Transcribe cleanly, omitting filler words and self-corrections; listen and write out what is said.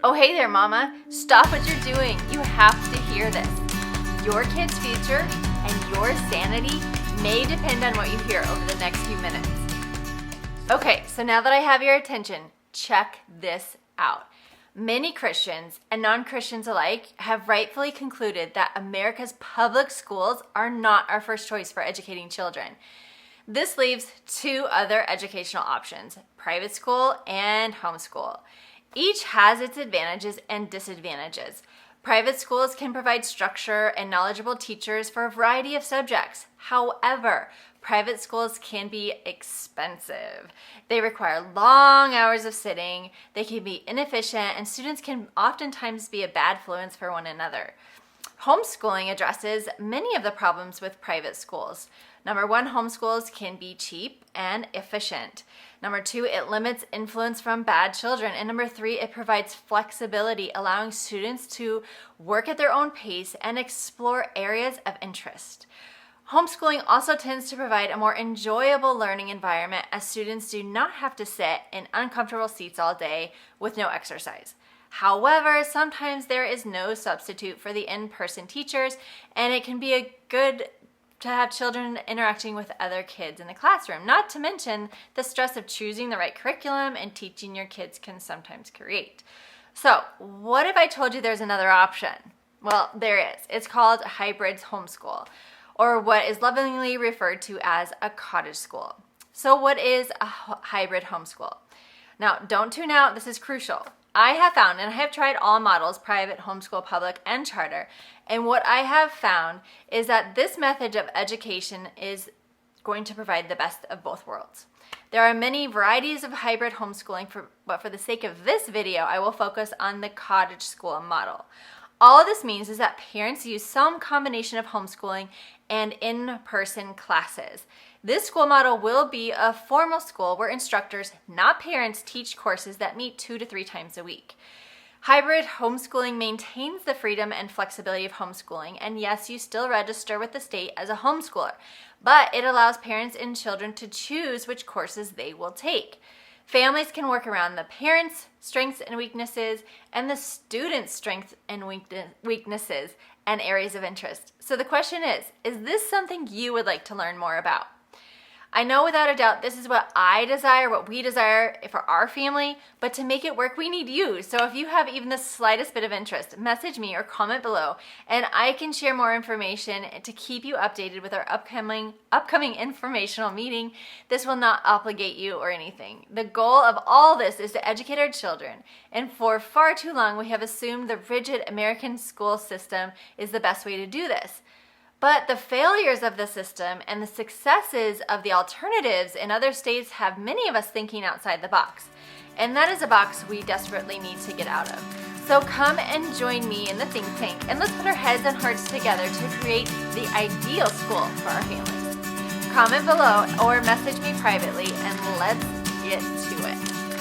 Oh, hey there, Mama. Stop what you're doing. You have to hear this. Your kid's future and your sanity may depend on what you hear over the next few minutes. Okay, so now that I have your attention, check this out. Many Christians and non-Christians alike have rightfully concluded that America's public schools are not our first choice for educating children. This leaves two other educational options, private school and homeschool. Each has its advantages and disadvantages. Private schools can provide structure and knowledgeable teachers for a variety of subjects. However, private schools can be expensive. They require long hours of sitting, they can be inefficient, and students can oftentimes be a bad influence for one another. Homeschooling addresses many of the problems with private schools. Number one, homeschools can be cheap and efficient. Number two, it limits influence from bad children. And number three, it provides flexibility, allowing students to work at their own pace and explore areas of interest. Homeschooling also tends to provide a more enjoyable learning environment as students do not have to sit in uncomfortable seats all day with no exercise. However, sometimes there is no substitute for the in-person teachers, and it can be good to have children interacting with other kids in the classroom, not to mention the stress of choosing the right curriculum and teaching your kids can sometimes create. So, what if I told you there's another option? Well, there is. It's called hybrid homeschool, or what is lovingly referred to as a cottage school. So what is a hybrid homeschool? Now, don't tune out, this is crucial. I have found, and I have tried all models, private, homeschool, public, and charter, and what I have found is that this method of education is going to provide the best of both worlds. There are many varieties of hybrid homeschooling, but for the sake of this video, I will focus on the cottage school model. All this means is that parents use some combination of homeschooling and in-person classes. This school model will be a formal school where instructors, not parents, teach courses that meet 2 to 3 times a week. Hybrid homeschooling maintains the freedom and flexibility of homeschooling, and yes, you still register with the state as a homeschooler, but it allows parents and children to choose which courses they will take. Families can work around the parents' strengths and weaknesses and the students' strengths and weaknesses and areas of interest. So the question is this something you would like to learn more about? I know without a doubt this is what I desire, what we desire for our family, but to make it work, we need you. So if you have even the slightest bit of interest, message me or comment below, and I can share more information to keep you updated with our upcoming informational meeting. This will not obligate you or anything. The goal of all this is to educate our children, and for far too long we have assumed the rigid American school system is the best way to do this. But the failures of the system and the successes of the alternatives in other states have many of us thinking outside the box. And that is a box we desperately need to get out of. So come and join me in the think tank, and let's put our heads and hearts together to create the ideal school for our families. Comment below or message me privately, and let's get to it.